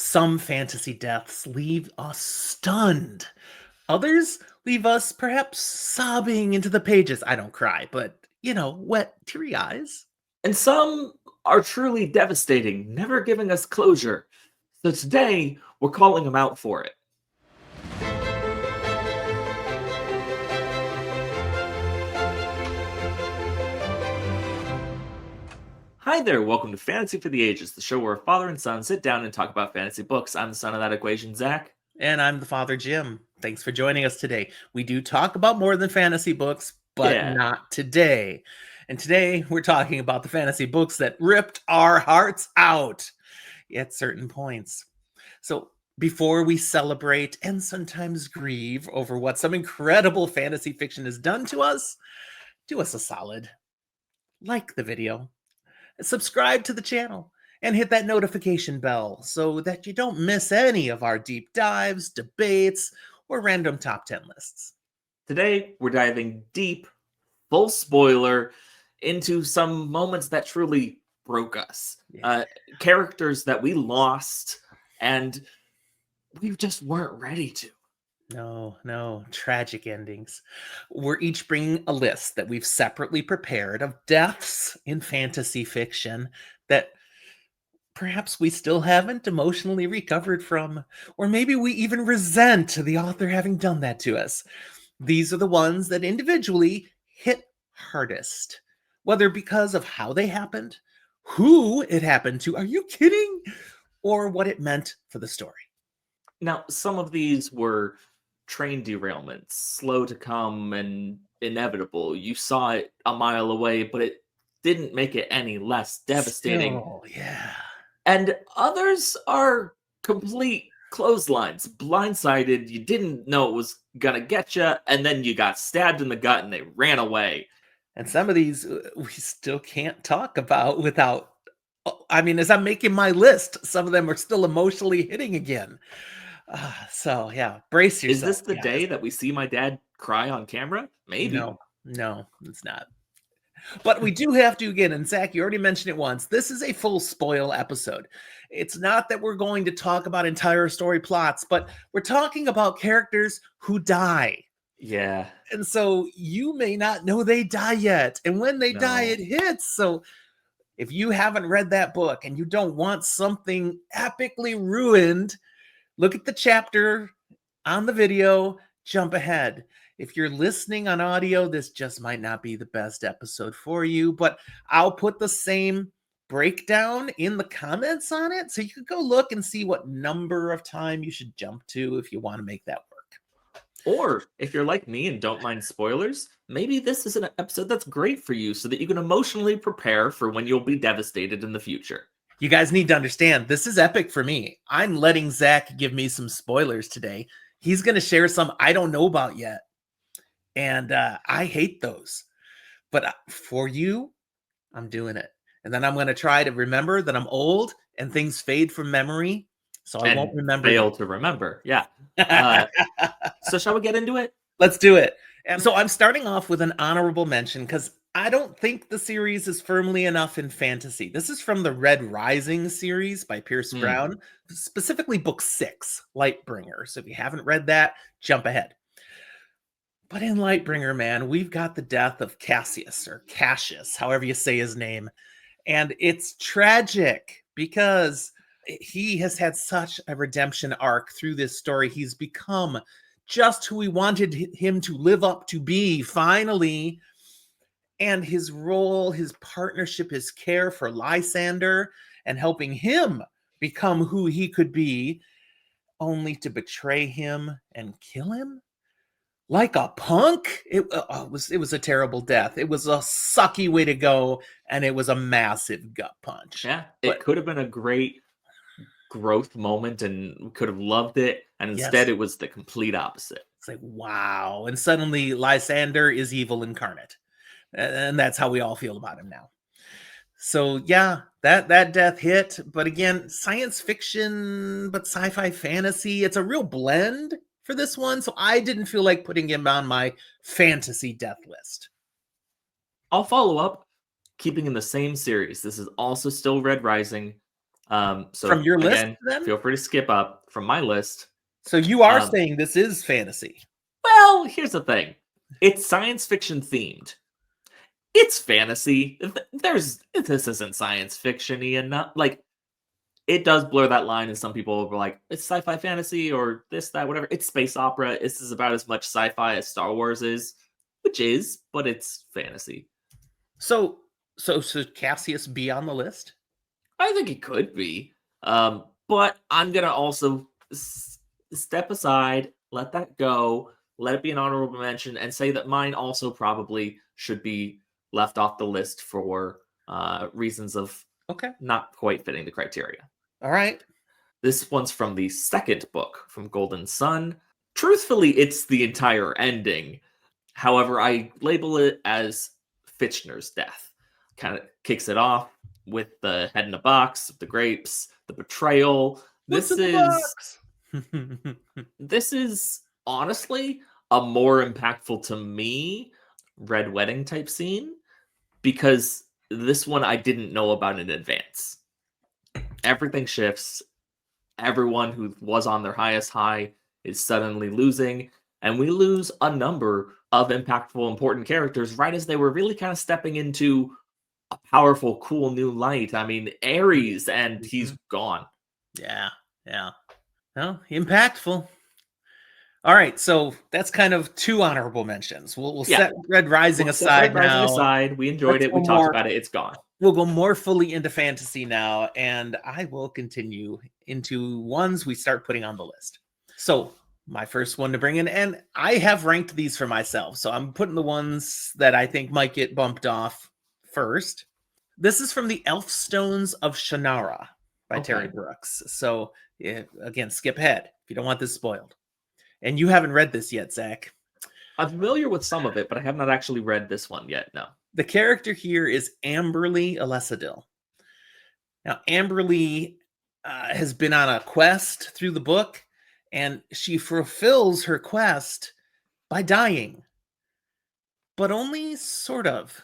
Some fantasy deaths leave us stunned. Others leave us perhaps sobbing into the pages. I don't cry, but, wet, teary eyes. And some are truly devastating, never giving us closure. So today, we're calling them out for it. Hi there, welcome to Fantasy for the Ages, the show where a father and son sit down and talk about fantasy books. I'm the son of that equation, Zach. And I'm the father, Jim. Thanks for joining us today. We do talk about more than fantasy books, but Yeah. not today. And today we're talking about the fantasy books that ripped our hearts out at certain points. So before we celebrate and sometimes grieve over what some incredible fantasy fiction has done to us, do us a solid. Like the video, subscribe to the channel, and hit that notification bell so that you don't miss any of our deep dives, debates, or random top 10 lists. Today, we're diving deep, full spoiler, into some moments that truly broke us. Characters that we lost, and we just weren't ready to. No, tragic endings. We're each bringing a list that we've separately prepared of deaths in fantasy fiction that perhaps we still haven't emotionally recovered from, or maybe we even resent the author having done that to us. These are the ones that individually hit hardest, whether because of how they happened, who it happened to, are you kidding? Or what it meant for the story. Now, some of these were train derailments, slow to come and inevitable. You saw it a mile away, but it didn't make it any less devastating. Still, yeah. And others are complete clotheslines, blindsided. You didn't know it was gonna get you, and then you got stabbed in the gut and they ran away. And some of these we still can't talk about without, as I'm making my list, some of them are still emotionally hitting again. So yeah, brace yourself. Is this the day that we see my dad cry on camera? Maybe. No, it's not. But we do have to again, and Zach, you already mentioned it once. This is a full spoil episode. It's not that we're going to talk about entire story plots, but we're talking about characters who die. Yeah. And so you may not know they die yet. And when they die, it hits. So if you haven't read that book and you don't want something epically ruined, look at the chapter on the video, jump ahead. If you're listening on audio, this just might not be the best episode for you, but I'll put the same breakdown in the comments on it. So you could go look and see what number of time you should jump to if you want to make that work. Or if you're like me and don't mind spoilers, maybe this is an episode that's great for you so that you can emotionally prepare for when you'll be devastated in the future. You guys need to understand, this is epic for me. I'm letting Zach give me some spoilers today. He's going to share some I don't know about yet. And I hate those. But for you, I'm doing it. And then I'm going to try to remember that I'm old and things fade from memory. So I won't remember. Fail to remember. Yeah. So shall we get into it? Let's do it. And so I'm starting off with an honorable mention because I don't think the series is firmly enough in fantasy. This is from the Red Rising series by Pierce Brown, specifically book 6, Lightbringer. So if you haven't read that, jump ahead. But in Lightbringer, man, we've got the death of Cassius, or Cassius, however you say his name. And it's tragic because he has had such a redemption arc through this story. He's become just who we wanted him to live up to be, finally. And his role, his partnership, his care for Lysander and helping him become who he could be, only to betray him and kill him like a punk. It was a terrible death. It was a sucky way to go, and it was a massive gut punch. Yeah, it could have been a great growth moment and we could have loved it, and instead it was the complete opposite. It's like, wow. And suddenly Lysander is evil incarnate, and that's how we all feel about him now. So yeah, that death hit. But again, science fiction but sci-fi fantasy, it's a real blend for this one, so I didn't feel like putting him on my fantasy death list. I'll follow up, keeping in the same series. This is also still Red Rising. So From your list, again, then? feel free to skip up from my list. So you are Um, saying this is fantasy. Well, here's the thing. It's science fiction themed. It's fantasy. This isn't science fiction-y enough. Like, it does blur that line, and some people were like, it's sci-fi fantasy or this, that, whatever. It's space opera. This is about as much sci-fi as Star Wars is, which is, but it's fantasy. So should Cassius be on the list? I think it could be. But I'm gonna also step aside, let that go, let it be an honorable mention, and say that mine also probably should be left off the list for reasons of Okay. not quite fitting the criteria. All right. This one's from the second book from Golden Sun. Truthfully, it's the entire ending. However, I label it as Fitchner's death. Kind of kicks it off with the head in a box, the grapes, the betrayal. What's in the box? This is honestly a more impactful to me red wedding type scene, because this one I didn't know about in advance. Everything shifts. Everyone who was on their highest high is suddenly losing, and we lose a number of impactful, important characters right as they were really kind of stepping into a powerful, cool new light. I mean, Ares, and he's gone. Yeah. Well, impactful. All right, so that's kind of two honorable mentions. We'll set Red Rising aside now. We enjoyed it. We talked about it. It's gone. We'll go more fully into fantasy now, and I will continue into ones we start putting on the list. So my first one to bring in, and I have ranked these for myself, so I'm putting the ones that I think might get bumped off first. This is from the Elfstones of Shannara by Terry Brooks. So again, skip ahead if you don't want this spoiled. And you haven't read this yet, Zach. I'm familiar with some of it, but I have not actually read this one yet, no. The character here is Amberly Alesadil. Now, Amberly has been on a quest through the book, and she fulfills her quest by dying. But only sort of.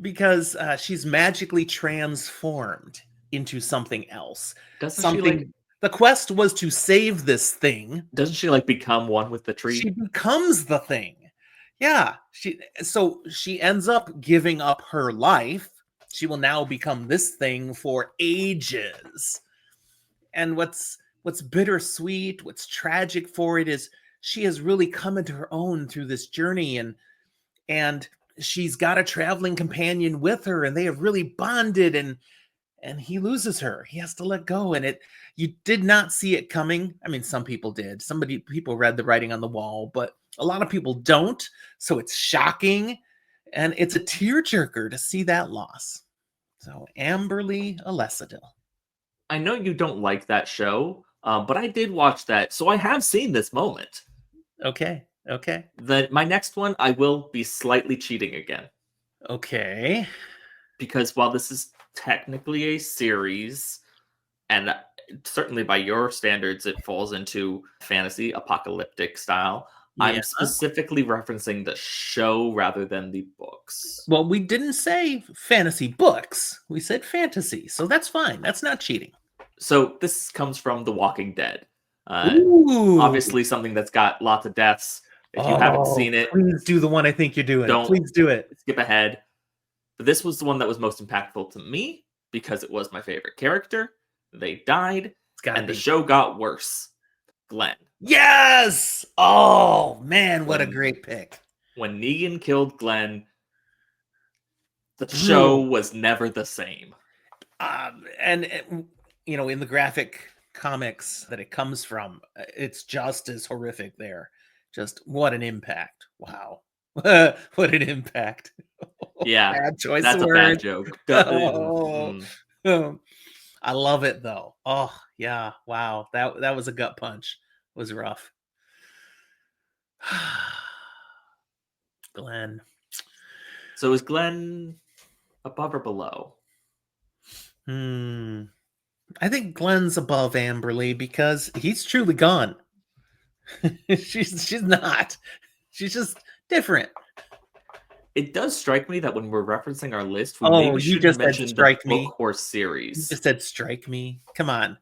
Because she's magically transformed into something else. The quest was to save this thing. Doesn't she become one with the tree? She becomes the thing. Yeah. So she ends up giving up her life. She will now become this thing for ages. And what's bittersweet, what's tragic for it is she has really come into her own through this journey, and she's got a traveling companion with her, and they have really bonded, and he loses her. He has to let go, and you did not see it coming. I mean, some people did. People read the writing on the wall, but a lot of people don't. So it's shocking, and it's a tearjerker to see that loss. So Amberly Alesadil. I know you don't like that show, but I did watch that, so I have seen this moment. Okay. My next one, I will be slightly cheating again. Okay. Because while this is technically a series, and certainly by your standards, it falls into fantasy, apocalyptic style, yeah. I'm specifically referencing the show rather than the books. Well, we didn't say fantasy books. We said fantasy, so that's fine. That's not cheating. So this comes from The Walking Dead. Obviously something that's got lots of deaths. If you haven't seen it, please do the one I think you're doing. Please do it. Skip ahead. But this was the one that was most impactful to me because it was my favorite character. They died, and the show got worse. Glenn. Yes! Oh, man, what a great pick. When Negan killed Glenn, the show was never the same. And in the graphic comics that it comes from, it's just as horrific there. Just what an impact. Wow. What an impact. Yeah. Bad choice that's of a words. bad joke. I love it though. Oh, yeah. Wow. That was a gut punch. It was rough. Glenn. So is Glenn above or below? I think Glenn's above Amberly because he's truly gone. She's not. She's just different. It does strike me that when we're referencing our list, we Oh, maybe you shouldn't just said mention the strike me. book or You series. just said strike me. Come on.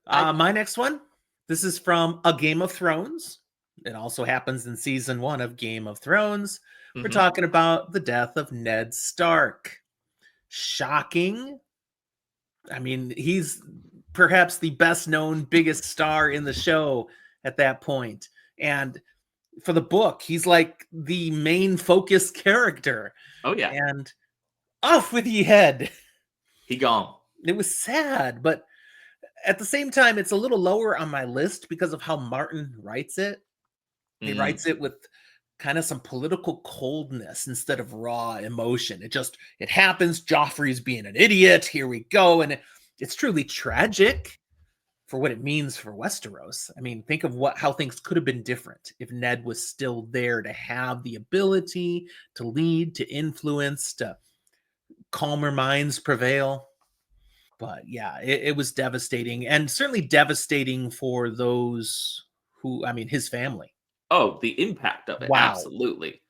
I My next one. This is from A Game of Thrones. It also happens in season 1 of Game of Thrones. We're mhm. talking about the death of Ned Stark. Shocking. I mean, he's perhaps the best known, biggest star in the show at that point. And for the book, he's like the main focus character. Oh yeah, And off with ye head. he gone. It was sad, but at the same time, it's a little lower on my list because of how Martin writes it. He Mm. writes it with kind of some political coldness instead of raw emotion. It happens. Joffrey's being an idiot. Here we go. And it's truly tragic for what it means for Westeros. I mean, think of how things could have been different if Ned was still there to have the ability to lead, to influence, to calmer minds prevail. But yeah, it was devastating, and certainly devastating for those who, I mean, his family. Oh, the impact of it, Wow. absolutely.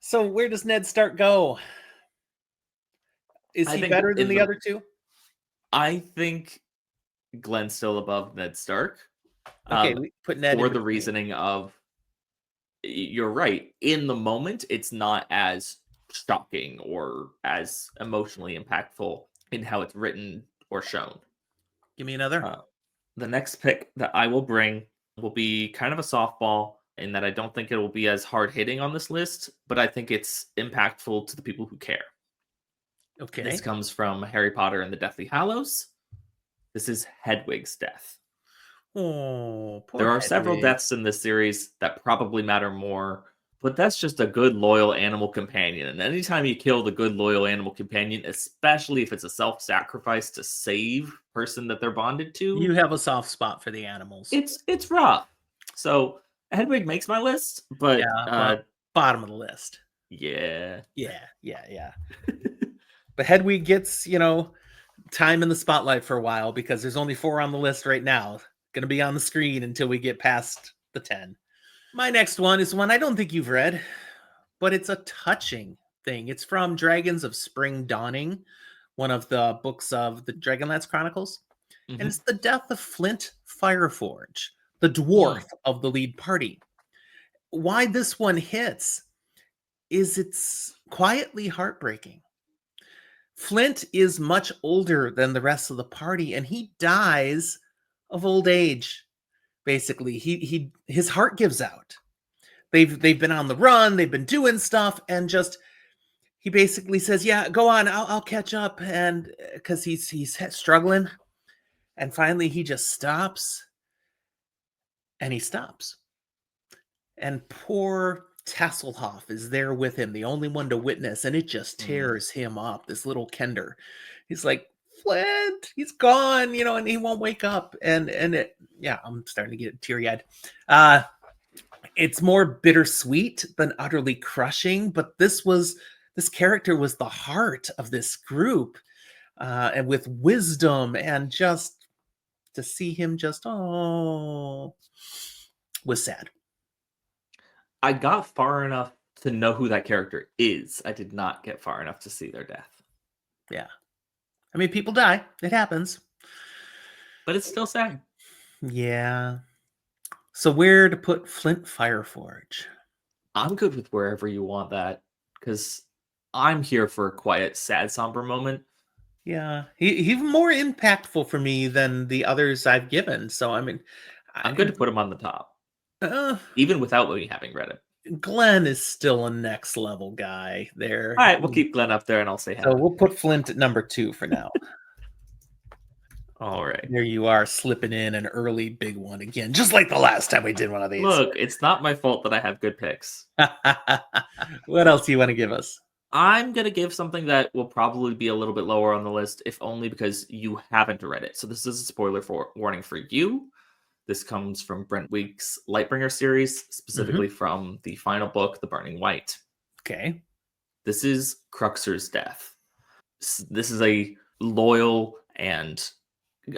So where does Ned Stark go? Is I he think better than in the the other two? I think Glenn's still above Ned Stark. Okay, Um, we put Ned in for the between. reasoning of you're right. In the moment, it's not as shocking or as emotionally impactful in how it's written or shown. Give me another. Uh, the next pick that I will bring will be kind of a softball in that I don't think it will be as hard hitting on this list, but I think it's impactful to the people who care. This Okay. comes from Harry Potter and the Deathly Hallows. This is Hedwig's death. Oh, There poor are several Hedwig. deaths in this series that probably matter more, but that's just a good, loyal animal companion. And anytime you kill the good, loyal animal companion, especially if it's a self sacrifice to save person that they're bonded to, You have a soft spot for the animals. it's rough. So Hedwig makes my list, but Yeah, bottom of the list. yeah. Yeah. But Hedwig gets, time in the spotlight for a while because there's only 4 on the list right now. Going to be on the screen until we get past the 10. My next one is one I don't think you've read, but it's a touching thing. It's from Dragons of Spring Dawning, one of the books of the Dragonlance Chronicles. And Mhm. it's the death of Flint Fireforge, the dwarf Mm. of the lead party. Why this one hits is it's quietly heartbreaking. Flint is much older than the rest of the party, and he dies of old age. Basically, his heart gives out. They've been on the run, they've been doing stuff, and just he basically says, "Yeah, go on, I'll catch up," and because he's struggling, and finally he just stops, and he stops, and poor Tasselhoff is there with him, the only one to witness, and it just Mm. tears him up. This little Kender, he's like, Flint, he's gone, and he won't wake up, and yeah, I'm starting to get teary eyed. It's more bittersweet than utterly crushing, but this character was the heart of this group, and with wisdom, and just to see him just was sad. I got far enough to know who that character is. I did not get far enough to see their death. Yeah, I mean, people die, it happens. But it's still sad. Yeah. So where to put Flint Fireforge? I'm good with wherever you want that because I'm here for a quiet, sad, somber moment. Yeah, he's more impactful for me than the others I've given. So I mean, I'm good to put him on the top, uh, even without me having read it. Glenn is still a next level guy there. All right, we'll keep Glenn up there and I'll say So heaven. we'll put Flint at number 2 for now. All right. There you are, slipping in an early big one again, just like the last time we did one of these. Look, it's not my fault that I have good picks. What else do you want to give us? I'm going to give something that will probably be a little bit lower on the list, if only because you haven't read it. So this is a spoiler warning for you. This comes from Brent Week's Lightbringer series, specifically from the final book, The Burning White. Okay. This is Cruxer's death. This is a loyal and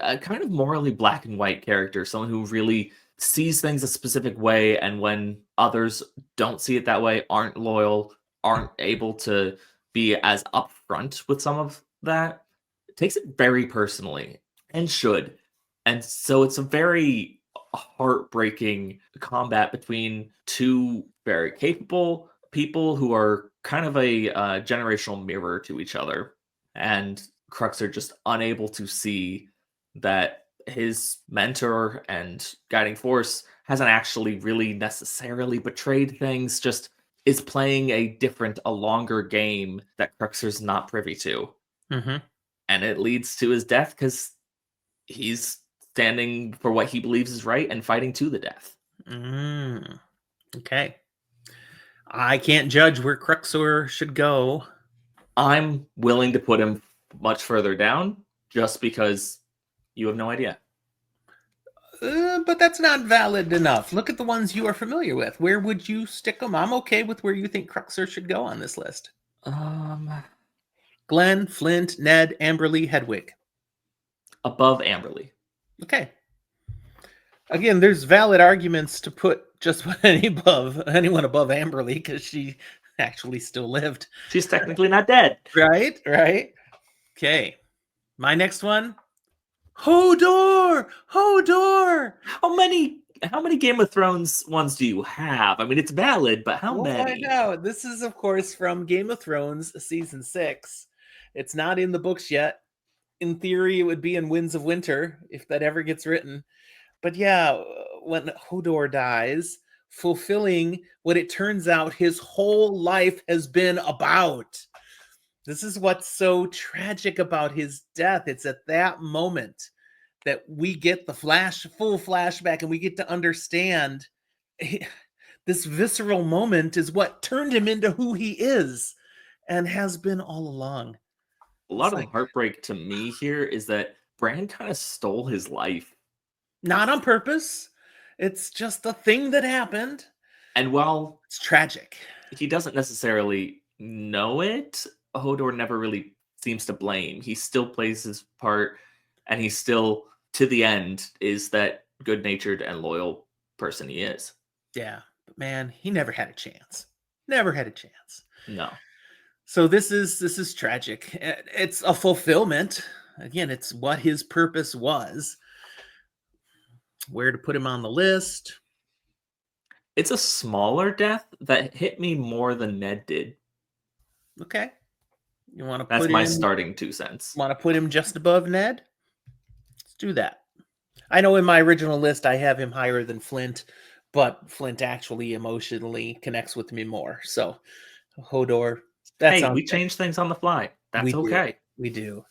a kind of morally black and white character, someone who really sees things a specific way, and when others don't see it that way, aren't loyal, aren't able to be as upfront with some of that, takes it very personally and should. And so it's a very heartbreaking combat between two very capable people who are kind of a generational mirror to each other. And Crux are just unable to see that his mentor and guiding force hasn't actually really necessarily betrayed things, just is playing a longer game that Cruxer's not privy to. Mm-hmm. And it leads to his death because he's standing for what he believes is right and fighting to the death. Okay. I can't judge where Cruxor should go. I'm willing to put him much further down just because you have no idea. But that's not valid enough. Look at the ones you are familiar with. Where would you stick them? I'm okay with where you think Cruxor should go on this list. Glenn, Flint, Ned, Amberly, Hedwig. Above Amberly. Okay. Again, there's valid arguments to put just anyone above Amberly because she actually still lived. She's technically not dead. Right? Okay. My next one. Hodor! How many Game of Thrones ones do you have? I mean, it's valid, but how many? Find out. This is, of course, from Game of Thrones season 6. It's not in the books yet. In theory, it would be in Winds of Winter if that ever gets written. But yeah, when Hodor dies, fulfilling what it turns out his whole life has been about. This is what's so tragic about his death. It's at that moment that we get the full flashback, and we get to understand this visceral moment is what turned him into who he is and has been all along. A lot of the heartbreak to me here is that Bran kind of stole his life. Not on purpose. It's just a thing that happened. And while it's tragic, he doesn't necessarily know it, Hodor never really seems to blame. He still plays his part, and he still, to the end, is that good-natured and loyal person he is. Yeah, but man, he never had a chance. Never had a chance. No. So this is tragic. It's a fulfillment. Again, it's what his purpose was. Where to put him on the list? It's a smaller death that hit me more than Ned did. Okay. You want to That's my starting 2 cents. Want to put him just above Ned? Let's do that. I know in my original list I have him higher than Flint, but Flint actually emotionally connects with me more. So Hodor. Hey, we change things on the fly. That's okay. We do.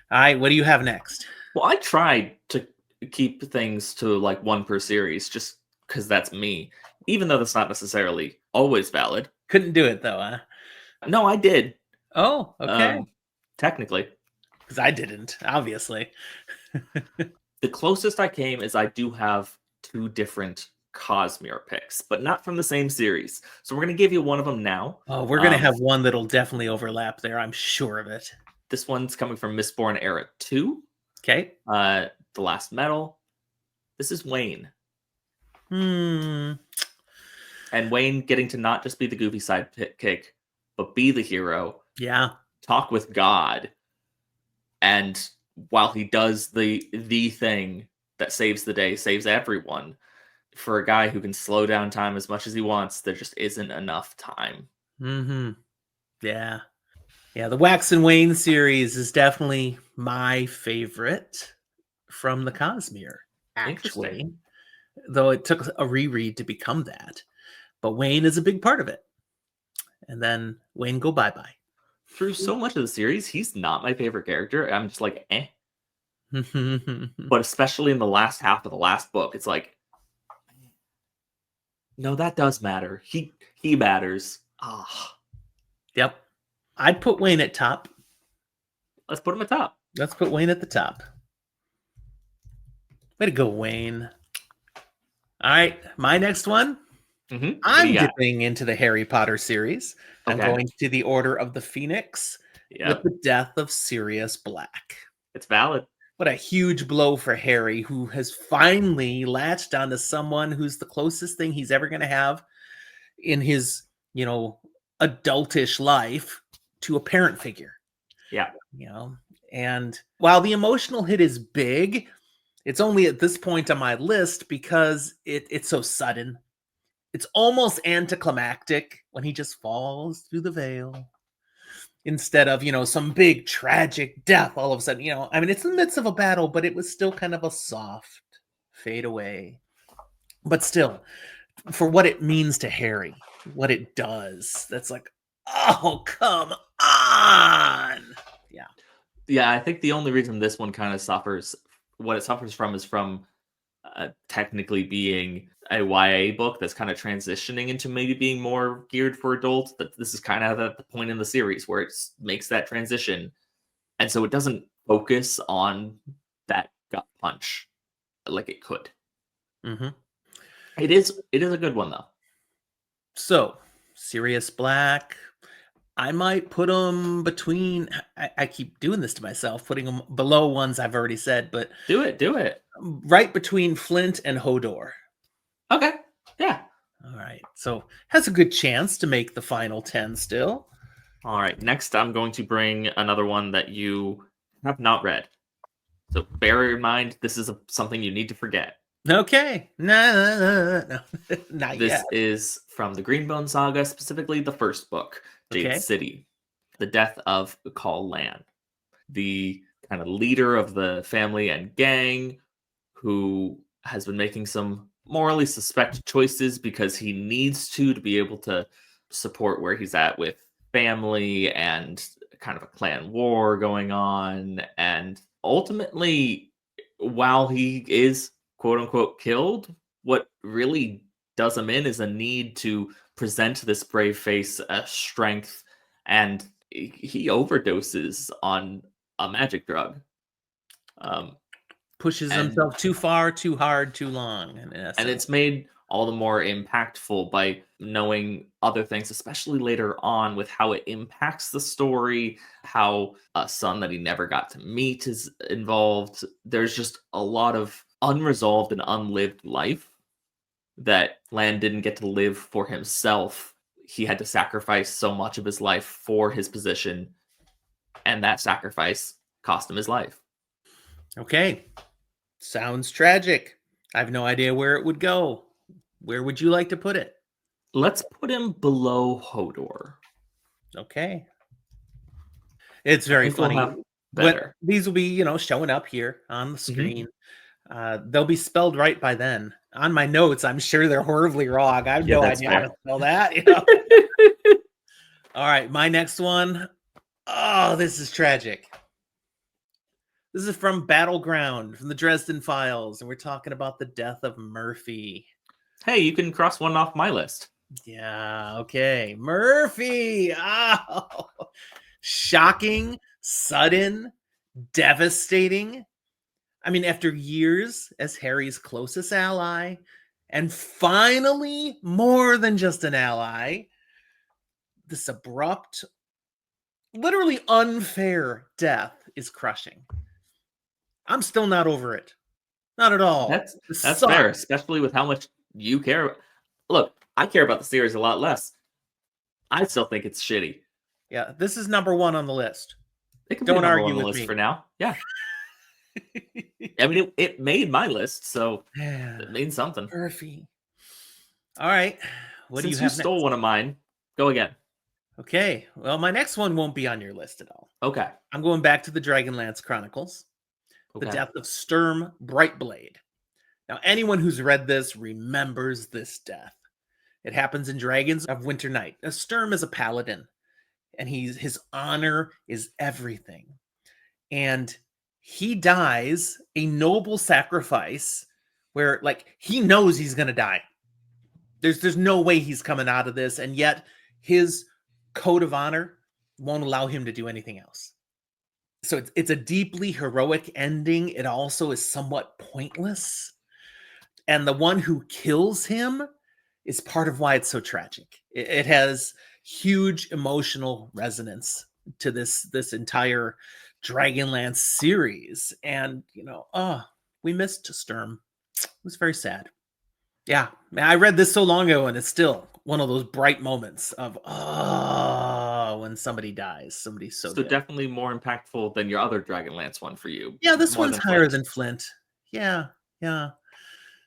All right, what do you have next? Well, I tried to keep things to like one per series just because that's me, even though that's not necessarily always valid. Couldn't do it though, huh? No, I did. Oh, okay. Technically. Because I didn't, obviously. The closest I came is I do have 2 different Cosmere picks, but not from the same series. So we're going to give you one of them now. Oh, we're going to have one that'll definitely overlap there. I'm sure of it. This one's coming from Mistborn Era 2. Okay. The Last Metal. This is Wayne. And Wayne getting to not just be the goofy sidekick, but be the hero. Yeah. Talk with God. And while he does the thing that saves the day, saves everyone, for a guy who can slow down time as much as he wants, there just isn't enough time. Yeah. Yeah, the Wax and Wayne series is definitely my favorite from the Cosmere, actually. Though it took a reread to become that. But Wayne is a big part of it. And then Wayne go bye-bye. Through so much of the series, he's not my favorite character. I'm just like, eh. But especially in the last half of the last book, it's like, no, that does matter. He matters. Yep. I'd put Wayne at top. Let's put him at top. Let's put Wayne at the top. Way to go, Wayne. All right, my next one. I'm dipping into the Harry Potter series. I'm going to the Order of the Phoenix with the death of Sirius Black. It's valid. What a huge blow for Harry, who has finally latched onto someone who's the closest thing he's ever going to have in his, adultish life to a parent figure. Yeah. And while the emotional hit is big, it's only at this point on my list because it's so sudden. It's almost anticlimactic when he just falls through the veil instead of, some big tragic death all of a sudden. It's in the midst of a battle, but it was still kind of a soft fade away. But still, for what it means to Harry, what it does, that's like, oh, come on. Yeah. Yeah, I think the only reason this one kind of suffers, what it suffers from is from technically being a YA book that's kind of transitioning into maybe being more geared for adults. That this is kind of at the point in the series where it makes that transition, and so it doesn't focus on that gut punch like it could. Mm-hmm. It is a good one though. So, Sirius Black, I might put them between. I keep doing this to myself, putting them below ones I've already said, but Do it. Right between Flint and Hodor. Okay, yeah. All right, so has a good chance to make the final 10 still. All right, next I'm going to bring another one that you have not read. So bear in mind, this is something you need to forget. Okay. No. Not This yet. is from the Greenbone Saga, specifically the first book, Jade Okay. City, the death of Call Lan, the kind of leader of the family and gang who has been making some morally suspect choices because he needs to be able to support where he's at with family and kind of a clan war going on. And ultimately, while he is quote unquote killed, what really does him in is a need to present this brave face as strength, and he overdoses on a magic drug. Pushes himself too far, too hard, too long. And it's made all the more impactful by knowing other things, especially later on with how it impacts the story, how a son that he never got to meet is involved. There's just a lot of unresolved and unlived life that Lan didn't get to live for himself. He had to sacrifice so much of his life for his position, and that sacrifice cost him his life. Okay. Sounds tragic. I have no idea where it would go. Where would you like to put it? Let's put him below Hodor. Okay. It's very funny. Better. These will be, showing up here on the screen. They'll be spelled right by then. On my notes, I'm sure they're horribly wrong. I have no idea how to spell that. All right, my next one. Oh, this is tragic. This is from Battleground, from the Dresden Files, and we're talking about the death of Murphy. Hey, you can cross one off my list. Yeah, okay. Murphy! Oh, shocking, sudden, devastating. After years as Harry's closest ally, and finally more than just an ally, this abrupt, literally unfair death is crushing. I'm still not over it. Not at all. That's fair, especially with how much you care. Look, I care about the series a lot less. I still think it's shitty. Yeah, this is number one on the list. It can be number one on the list for now. Yeah. It made my list, so it means something. Murphy. All right. What do you have next? Stole one of mine. Go again. Okay. Well, my next one won't be on your list at all. Okay. I'm going back to the Dragonlance Chronicles. The death of Sturm Brightblade. Now, anyone who's read this remembers this death. It happens in Dragons of Winter Night. Now, Sturm is a paladin, and his honor is everything. And he dies a noble sacrifice where, he knows he's going to die. There's no way he's coming out of this, and yet his code of honor won't allow him to do anything else. So it's a deeply heroic ending. It also is somewhat pointless. And the one who kills him is part of why it's so tragic. It has huge emotional resonance to this entire Dragonlance series. And, we missed Sturm. It was very sad. Yeah, I read this so long ago, and it's still one of those bright moments of, when somebody dies. Somebody's so good. definitely more impactful than your other Dragonlance one for you. Yeah, this More one's than higher Flint. than Flint. Yeah.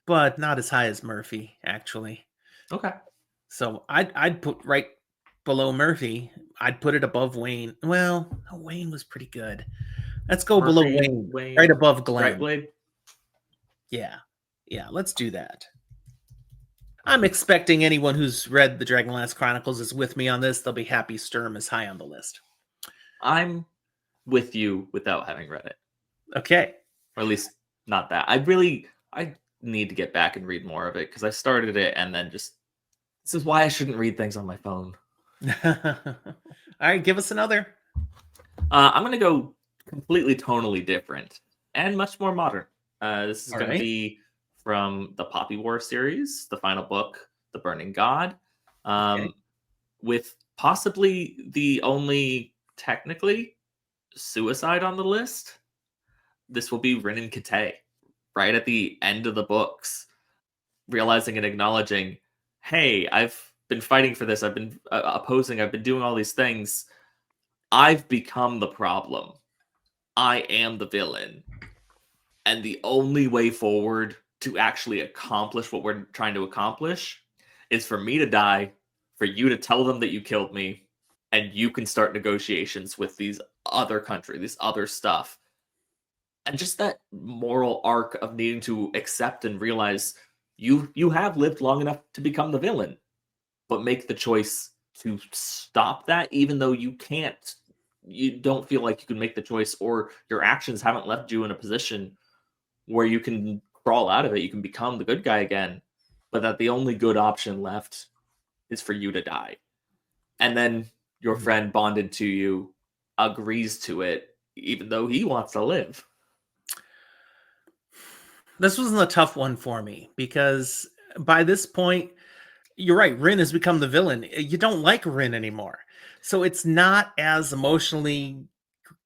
But not as high as Murphy, actually. Okay. So I'd put right below Murphy. I'd put it above Wayne. Well, Wayne was pretty good. Let's go below Murphy, Wayne, Wayne, right above Glenn. Brightblade. Yeah, let's do that. I'm expecting anyone who's read the Dragonlance Chronicles is with me on this. They'll be happy Sturm is high on the list. I'm with you without having read it. Okay. Or at least not that. I need to get back and read more of it because I started it and then this is why I shouldn't read things on my phone. All right, give us another. I'm going to go completely tonally different and much more modern. This is going to be from the Poppy War series, the final book, The Burning God, with possibly the only technically suicide on the list. This will be Rin and Kate, right at the end of the books, realizing and acknowledging, hey, I've been fighting for this. I've been opposing. I've been doing all these things. I've become the problem. I am the villain. And the only way forward to actually accomplish what we're trying to accomplish is for me to die, for you to tell them that you killed me, and you can start negotiations with these other country, this other stuff. And just that moral arc of needing to accept and realize you have lived long enough to become the villain, but make the choice to stop that, even though you don't feel like you can make the choice, or your actions haven't left you in a position where you can crawl out of it. You can become the good guy again, but that the only good option left is for you to die. And then your friend bonded to you agrees to it, even though he wants to live. This wasn't a tough one for me because by this point, you're right, Rin has become the villain. You don't like Rin anymore. So it's not as emotionally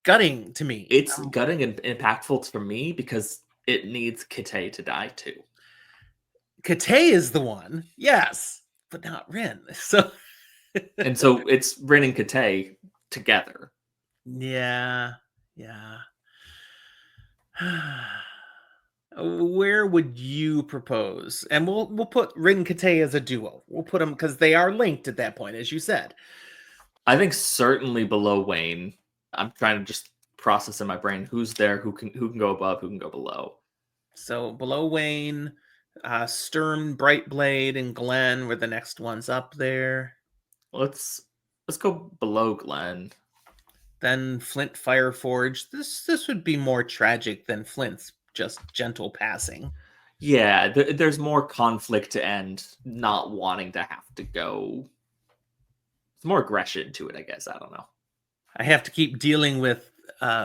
gutting to me. It's gutting and impactful for me because it needs Kate to die too. Kate is the one, yes, but not Rin. So and so it's Rin and Kate together. Yeah. Where would you propose? And we'll put Rin and Kate as a duo. We'll put them because they are linked at that point, as you said. I think certainly below Wayne. I'm trying to just process in my brain who's there, who can go above, who can go below. So below Wayne, Sturm, Brightblade, and Glenn were the next ones up there. Let's go below Glenn. Then Flint Fireforge. This would be more tragic than Flint's just gentle passing. Yeah, there's more conflict and not wanting to have to go. It's more aggression to it, I guess. I don't know. I have to keep dealing with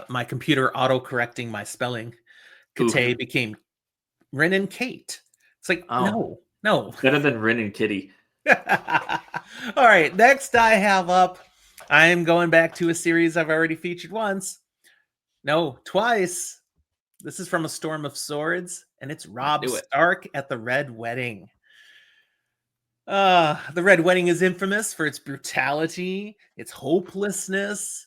my computer auto-correcting my spelling. Kate became Rin and Kate. It's like, no. Better than Rin and Kitty. All right, next I have up, I am going back to a series I've already featured once. No, twice. This is from A Storm of Swords, and it's Robb Stark at the Red Wedding. The Red Wedding is infamous for its brutality, its hopelessness.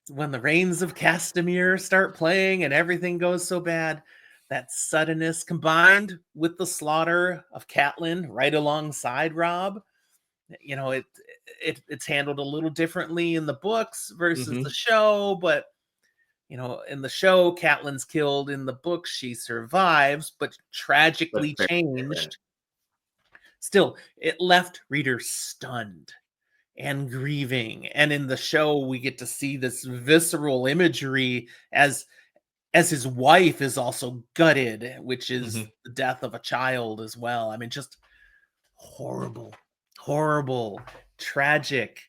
When the Rains of Castamere start playing and everything goes so bad, that suddenness combined with the slaughter of Catelyn right alongside Robb, it's handled a little differently in the books versus the show, but in the show, Catelyn's killed. In the book, she survives, but tragically changed. Still, it left readers stunned and grieving. And in the show, we get to see this visceral imagery as his wife is also gutted, which is the death of a child as well. I mean, just horrible, tragic.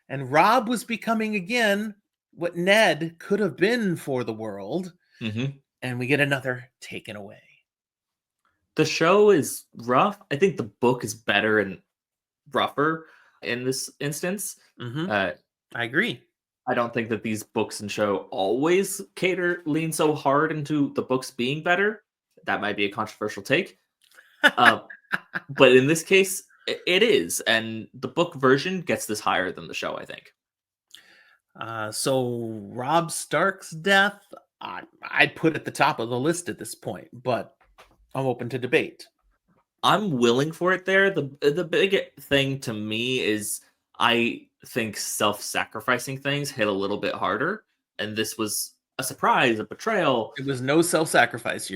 And Robb was becoming again what Ned could have been for the world. And we get another taken away. The show is rough. I think the book is better and rougher in this instance. I agree. I don't think that these books and show always lean so hard into the books being better. That might be a controversial take. But in this case, it is. And the book version gets this higher than the show, I think. So Robb Stark's death, I'd put at the top of the list at this point, but I'm open to debate. I'm willing for it there. The big thing to me is I think self-sacrificing things hit a little bit harder, and this was a surprise, a betrayal. It was no self-sacrifice.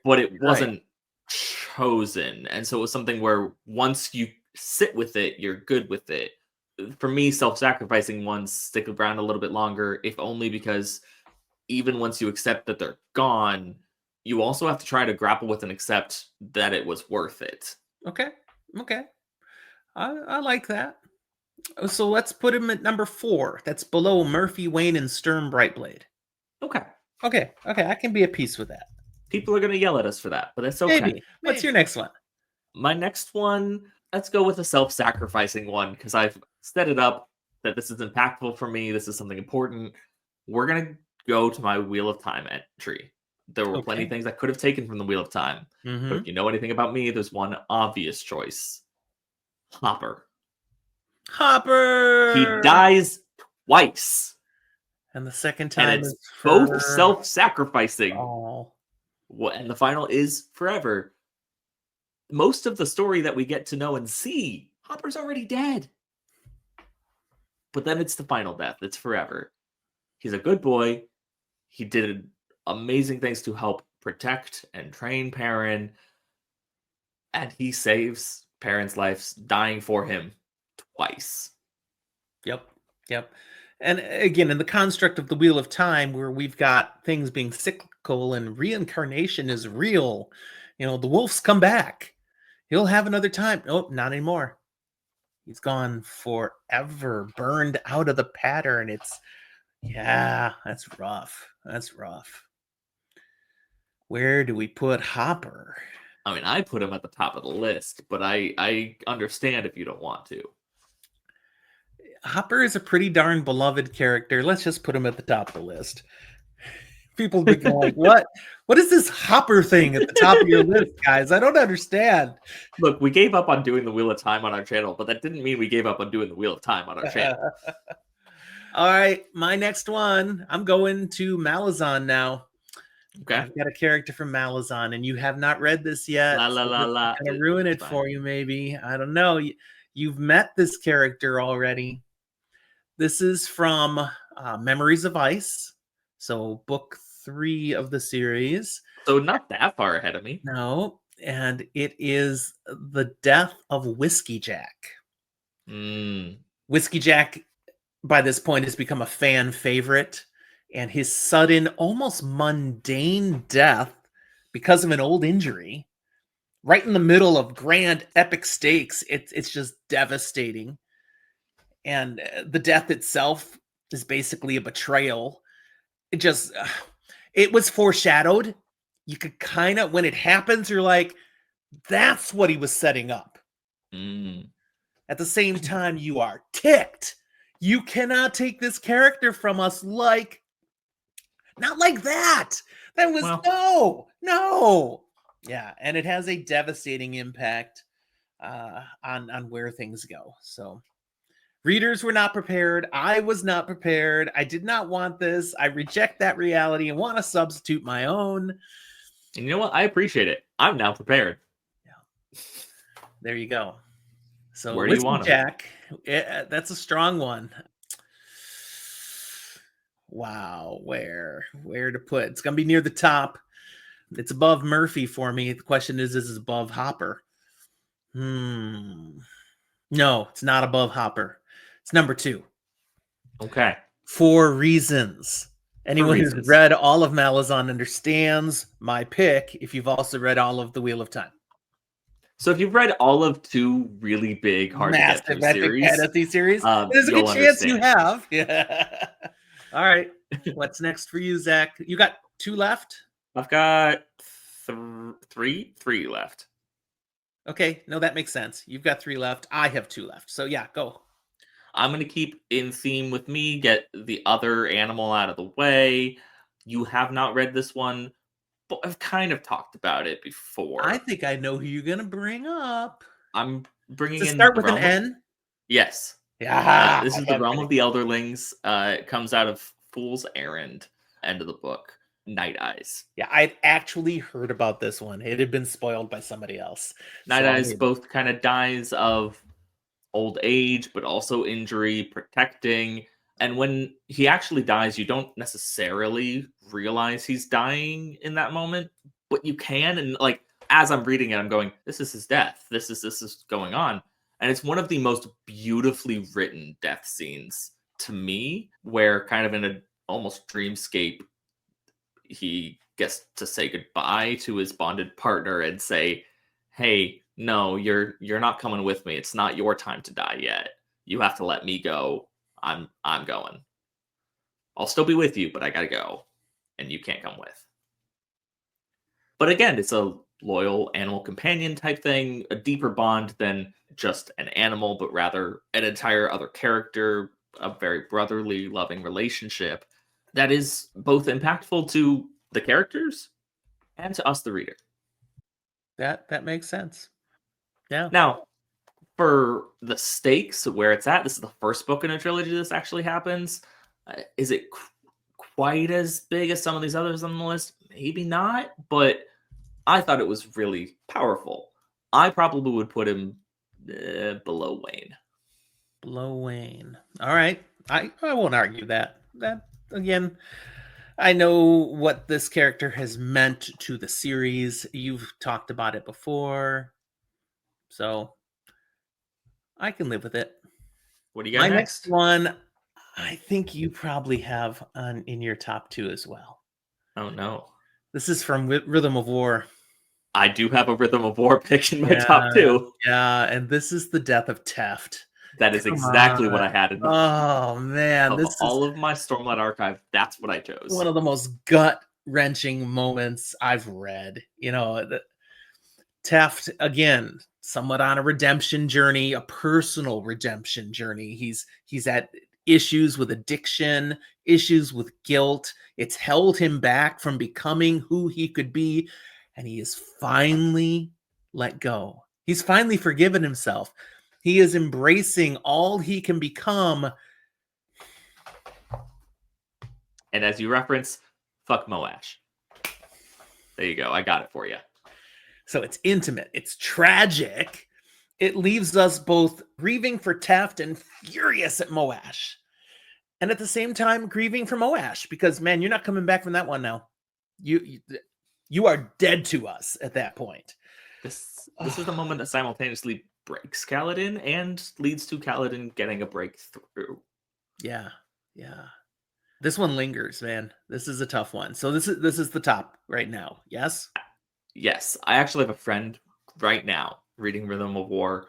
But it You're right. wasn't chosen, and so it was something where once you sit with it, you're good with it. For me, self-sacrificing ones stick around a little bit longer, if only because even once you accept that they're gone, you also have to try to grapple with and accept that it was worth it. Okay. I like that. So let's put him at number 4. That's below Murphy, Wayne, and Sturm Brightblade. Okay. Okay. I can be at peace with that. People are going to yell at us for that, but it's okay. Maybe. What's your next one? My next one, let's go with a self-sacrificing one, because I've set it up that this is impactful for me. This is something important. We're going to go to my Wheel of Time entry. There were plenty of things I could have taken from the Wheel of Time. But if you know anything about me, there's one obvious choice. Hopper. Hopper! He dies twice. And the second time and it's both self-sacrificing. Oh. And the final is forever. Most of the story that we get to know and see, Hopper's already dead. But then it's the final death. It's forever. He's a good boy. He did amazing things to help protect and train Perrin. And he saves Perrin's life, dying for him twice. Yep. And again, in the construct of the Wheel of Time, where we've got things being cyclical and reincarnation is real, the wolves come back. He'll have another time. Nope, not anymore. He's gone forever, burned out of the pattern. That's rough. Where do we put Hopper? I mean, I put him at the top of the list, but I understand if you don't want to. Hopper is a pretty darn beloved character. Let's just put him at the top of the list. People be going, what is this Hopper thing at the top of your list, guys? I don't understand. Look, we gave up on doing the Wheel of Time on our channel, but that didn't mean we gave up on doing the Wheel of Time on our channel. All right, my next one. I'm going to Malazan now. Okay. I've got a character from Malazan, and you have not read this yet. I'm gonna ruin it for you, maybe. I don't know. You've met this character already. This is from Memories of Ice, so book 3 of the series. So not that far ahead of me. No, and it is the death of Whiskey Jack. Whiskey Jack, by this point, has become a fan favorite, and his sudden, almost mundane death because of an old injury, right in the middle of grand epic stakes, it's just devastating. And the death itself is basically a betrayal. It was foreshadowed. You could kind of, when it happens, you're like, that's what he was setting up. At the same time, you are ticked. You cannot take this character from us not like that. That was no. Yeah, and it has a devastating impact on where things go. So readers were not prepared. I was not prepared. I did not want this. I reject that reality and want to substitute my own. And you know what? I appreciate it. I'm now prepared. Yeah. There you go. So where do you want Jack? That's a strong one. Wow, where to put? It's gonna be near the top. It's above Murphy for me. The question is it above Hopper? No, it's not above Hopper. It's number 2. Okay. For reasons. Anyone who's read all of Malazan understands my pick if you've also read all of the Wheel of Time. So if you've read all of 2 really big, hard-to-get-through series, there's a good chance you have. Yeah. All right. What's next for you, Zach? You got 2 left? I've got 3 left. Okay. No, that makes sense. You've got 3 left. I have 2 left. So yeah, go. I'm going to keep in theme with me, get the other animal out of the way. You have not read this one, but I've kind of talked about it before. I think I know who you're gonna bring up. I'm bringing Does it in start the with an realm of... N? Yes. Yeah, This is okay, the I'm realm ready. of the Elderlings. It comes out of Fool's Errand, end of the book. Night Eyes. Yeah, I've actually heard about this one. It had been spoiled by somebody else. Night So I Eyes mean, both kind of dies of old age, but also injury, protecting. And when he actually dies, you don't necessarily realize he's dying in that moment, but you can. And like as I'm reading it, I'm going, "This is his death. This is going on." And it's one of the most beautifully written death scenes to me, where kind of in a almost dreamscape, he gets to say goodbye to his bonded partner and say, "Hey, no, you're not coming with me. It's not your time to die yet. You have to let me go. I'm going. I'll still be with you, but I gotta go, and you can't come with." But again, it's a loyal animal companion type thing, a deeper bond than just an animal, but rather an entire other character, a very brotherly, loving relationship that is both impactful to the characters and to us, the reader. that makes sense. Yeah. Now, for the stakes, where it's at, this is the first book in a trilogy this actually happens. Is it quite as big as some of these others on the list? Maybe not, but I thought it was really powerful. I probably would put him below Wayne. Below Wayne. All right. I won't argue that. That again, I know what this character has meant to the series. You've talked about it before. So I can live with it. What do you got My next next? one, I think you probably have on in your top two as well. Oh no. This is from Rhythm of War. I do have a Rhythm of War pick in my top Yeah, two. yeah, and this is the death of Teft. That is Come exactly what on. I had in Oh man, of this is all of my Stormlight archive. That's what I chose. one of the most gut-wrenching moments I've read. Teft again, somewhat on a redemption journey, a personal redemption journey. He's at issues with addiction, issues with guilt. It's held him back from becoming who he could be, and he is finally let go. He's finally forgiven himself. He is embracing all he can become. And as you reference, fuck Moash. There you go. I got it for you. So it's intimate, it's tragic. It leaves us both grieving for Teft and furious at Moash. And at the same time, grieving for Moash because, man, you're not coming back from that one now. You are dead to us at that point. This is the moment that simultaneously breaks Kaladin and leads to Kaladin getting a breakthrough. Yeah, yeah. This one lingers, man. This is a tough one. So this is the top right now. Yes. Yes, I actually have a friend right now reading Rhythm of War,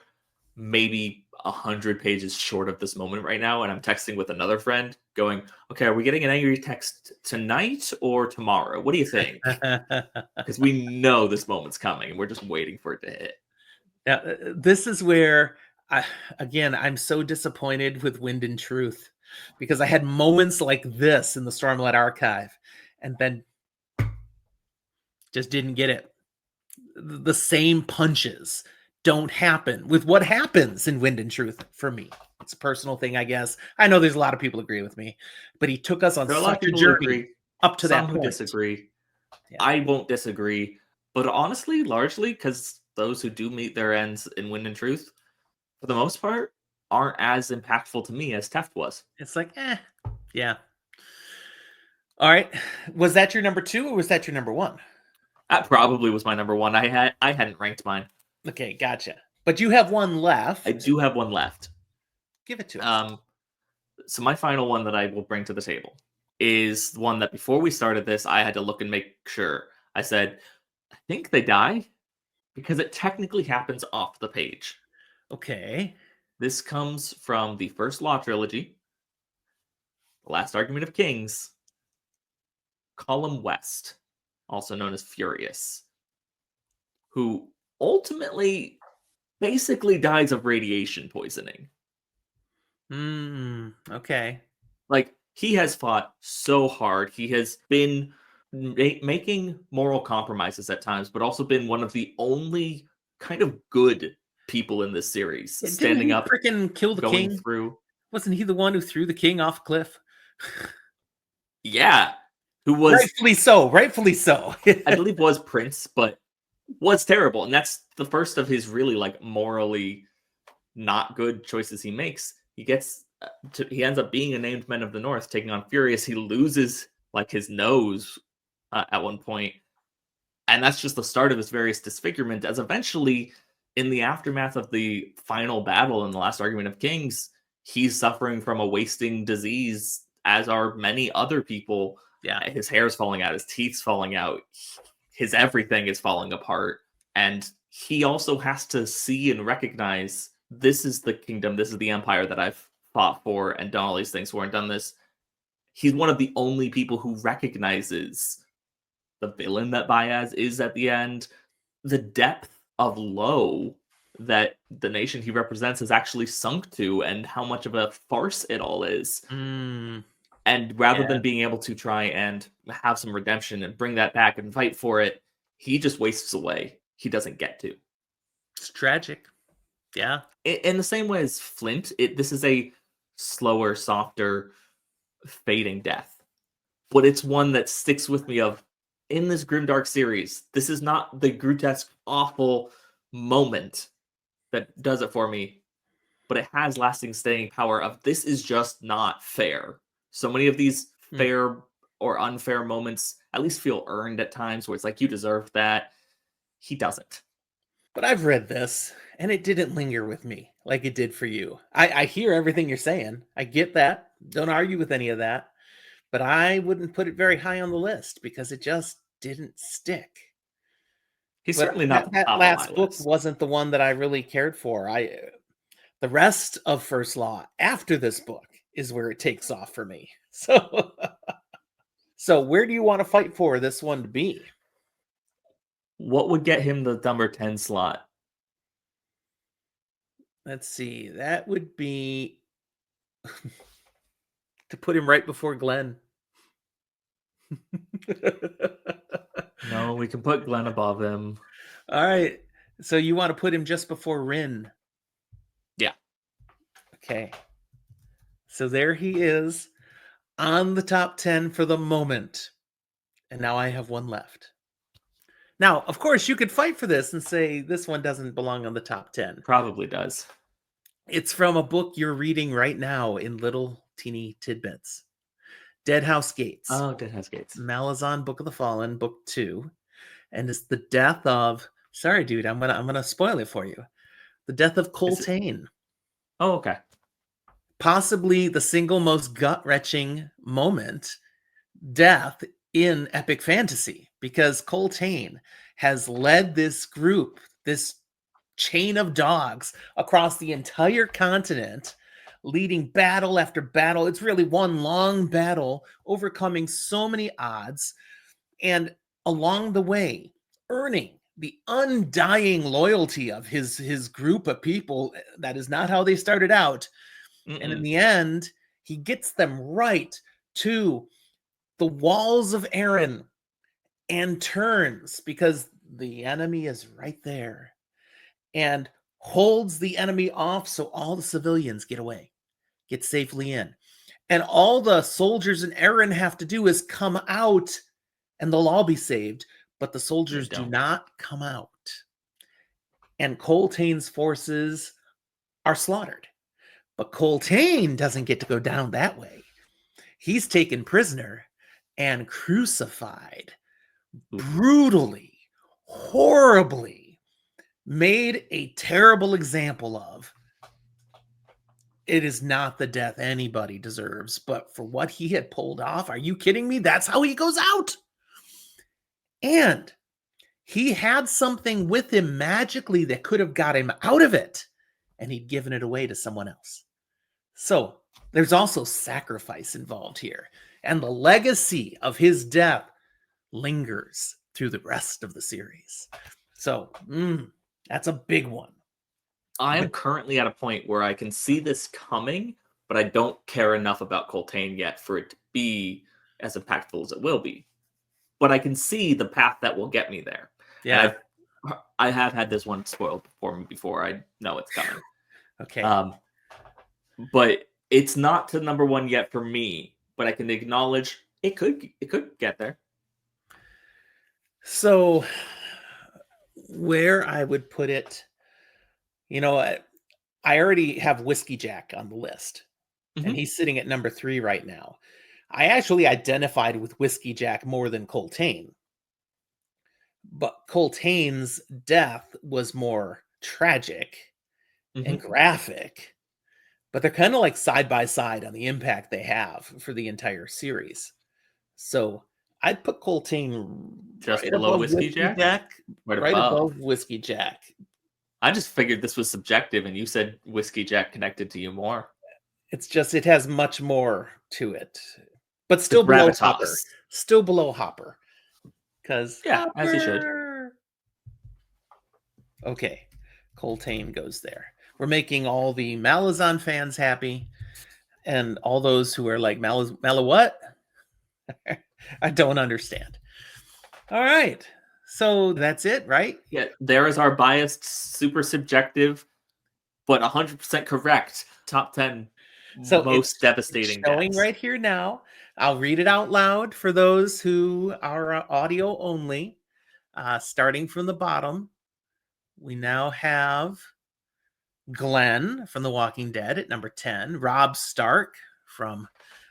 maybe 100 pages short of this moment right now, and I'm texting with another friend, going, "Okay, are we getting an angry text tonight or tomorrow? What do you think?" Because we know this moment's coming, and we're just waiting for it to hit. Now, this is where I'm so disappointed with Wind and Truth because I had moments like this in the Stormlight Archive, and then just didn't get it. The same punches don't happen with what happens in Wind and Truth for me. It's a personal thing, I guess. I know there's a lot of people agree with me, but he took us on There are a lot of such a people who journey agree, up to some that who point. disagree. Yeah. I won't disagree, but honestly, largely because those who do meet their ends in Wind and Truth, for the most part, aren't as impactful to me as Teft was. It's like, yeah. All right. Was that your number two or was that your number one? That probably was my number one. I hadn't ranked mine. Okay, gotcha. But you have one left. I do have one left. Give it to us. So my final one that I will bring to the table is one that before we started this, I had to look and make sure. I said, I think they die because it technically happens off the page. Okay. This comes from the first Law trilogy, The Last Argument of Kings, Column West, also known as Furious, who ultimately basically dies of radiation poisoning. Okay. Like, he has fought so hard. He has been making moral compromises at times, but also been one of the only kind of good people in this series, Didn't standing he up, freaking kill the going king? through. Wasn't he the one who threw the king off a cliff? Yeah, who was, Rightfully so. Rightfully so. I believe, was Prince, but was terrible. And that's the first of his really, like, morally not good choices he makes. He ends up being a named Men of the North, taking on Furious. He loses, like, his nose at one point, and that's just the start of his various disfigurement. As eventually, in the aftermath of the final battle in the last Argument of Kings, he's suffering from a wasting disease, as are many other people. Yeah. His hair's falling out, his teeth's falling out, his everything is falling apart, and he also has to see and recognize, this is the kingdom, this is the empire that I've fought for and done all these things for and done this. He's one of the only people who recognizes the villain that Baez is at the end, the depth of low that the nation he represents has actually sunk to, and how much of a farce it all is. And rather than being able to try and have some redemption and bring that back and fight for it, he just wastes away. He doesn't get to. It's tragic. Yeah. In the same way as Flint, this is a slower, softer, fading death. But it's one that sticks with me of, in this grimdark series, this is not the grotesque, awful moment that does it for me, but it has lasting staying power of, this is just not fair. So many of these fair or unfair moments at least feel earned at times, where it's like, you deserve that. He doesn't. But I've read this, and it didn't linger with me like it did for you. I hear everything you're saying. I get that. Don't argue with any of that. But I wouldn't put it very high on the list because it just didn't stick. He's But certainly not the that top last of my book list. wasn't the one that I really cared for. The rest of First Law after this book is where it takes off for me. So where do you want to fight for this one to be? What would get him the number 10 slot? Let's see. That would be to put him right before Glenn. No, we can put Glenn above him. All right. So you want to put him just before Rin? Yeah. Okay. So there he is on the top 10 for the moment. And now I have one left. Now, of course, you could fight for this and say this one doesn't belong on the top 10. Probably does. It's from a book you're reading right now in little teeny tidbits. Deadhouse Gates. Oh, Deadhouse Gates. Malazan, Book of the Fallen, book 2. And it's the death of, sorry, dude, I'm gonna spoil it for you. The death of Coltane. Oh, okay. Possibly the single most gut-wrenching death in epic fantasy, because Coltane has led this group, this chain of dogs across the entire continent, leading battle after battle. It's really one long battle, overcoming so many odds, and along the way, earning the undying loyalty of his group of people. That is not how they started out. And in the end, he gets them right to the walls of Errand and turns, because the enemy is right there, and holds the enemy off so all the civilians get safely in. And all the soldiers in Errand have to do is come out and they'll all be saved. But the soldiers do not come out. And Coltane's forces are slaughtered. But Coltane doesn't get to go down that way. He's taken prisoner and crucified brutally, horribly, made a terrible example of. It is not the death anybody deserves, but for what he had pulled off, are you kidding me? That's how he goes out. And he had something with him magically that could have got him out of it, and he'd given it away to someone else. So there's also sacrifice involved here, and the legacy of his death lingers through the rest of the series. So that's a big one. I am currently at a point where I can see this coming, but I don't care enough about Coltane yet for it to be as impactful as it will be. But I can see the path that will get me there. Yeah. And I have had this one spoiled for me before. I know it's coming. Okay. But it's not to number one yet for me. But I can acknowledge it could get there. So where I would put it, I already have Whiskey Jack on the list, and he's sitting at number 3 right now. I actually identified with Whiskey Jack more than Coltane. But Coltane's death was more tragic and graphic, but they're kind of like side by side on the impact they have for the entire series. So I'd put Coltane just right below above Whiskey Jack? right above Whiskey Jack. I just figured this was subjective, and you said Whiskey Jack connected to you more. It's just, it has much more to it, but still below Hopper. Still below Hopper. Because as he should. Okay, Coltane goes there. We're making all the Malazan fans happy, and all those who are like, Mala what? I don't understand. All right. So that's it, right? Yeah, there is our biased, super subjective, but 100% correct top 10 most devastating showing deaths. Right here now. I'll read it out loud for those who are audio only. Starting from the bottom, we now have Glenn from The Walking Dead at number 10. Robb Stark from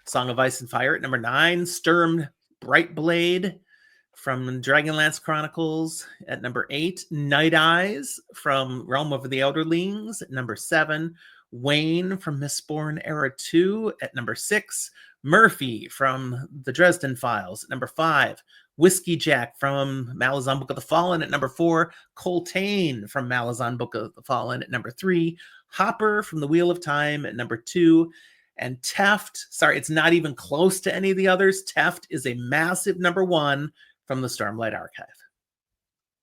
Song of Ice and Fire at number 9. Sturm Brightblade from Dragonlance Chronicles at number 8. Night Eyes from Realm of the Elderlings at number 7. Wayne from Mistborn Era 2 at number 6. Murphy from The Dresden Files at number 5. Whiskey Jack from Malazan Book of the Fallen at number 4. Coltane from Malazan Book of the Fallen at number 3. Hopper from The Wheel of Time at number 2. And Teft, sorry, it's not even close to any of the others. Teft is a massive number 1 from the Stormlight Archive.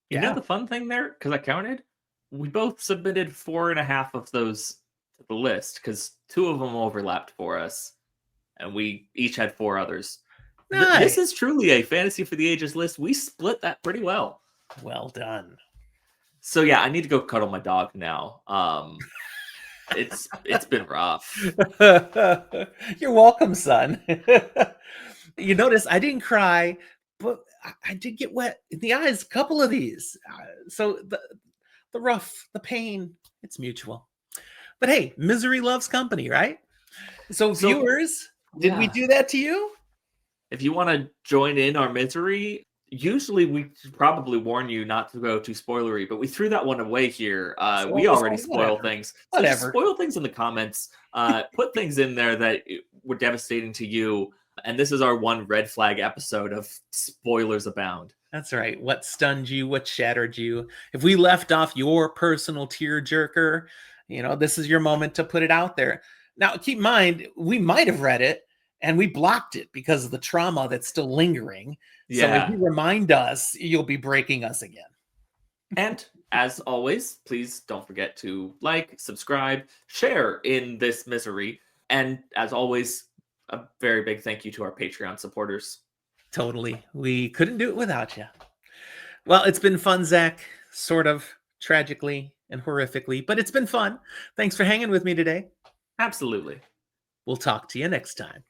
You know the fun thing there, because I counted, we both submitted 4.5 of those to the list, because 2 of them overlapped for us, and we each had 4 others. Nice. This is truly a Fantasy for the Ages list. We split that pretty well. Well done. So yeah, I need to go cuddle my dog now. It's been rough. You're welcome, son. You notice I didn't cry, but I did get wet in the eyes a couple of these. So the rough, the pain, it's mutual. But hey, misery loves company, right? So viewers, did we do that to you? If you want to join in our misery, usually we should probably warn you not to go too spoilery, but we threw that one away here. We already spoil things. So just spoil things in the comments. Put things in there that were devastating to you. And this is our one red flag episode of Spoilers Abound. That's right. What stunned you? What shattered you? If we left off your personal tearjerker, this is your moment to put it out there. Now, keep in mind, we might have read it and we blocked it because of the trauma that's still lingering. So if you remind us, you'll be breaking us again. And as always, please don't forget to like, subscribe, share in this misery. And as always, a very big thank you to our Patreon supporters. Totally. We couldn't do it without you. Well, it's been fun, Zach. Sort of tragically and horrifically, but it's been fun. Thanks for hanging with me today. Absolutely. We'll talk to you next time.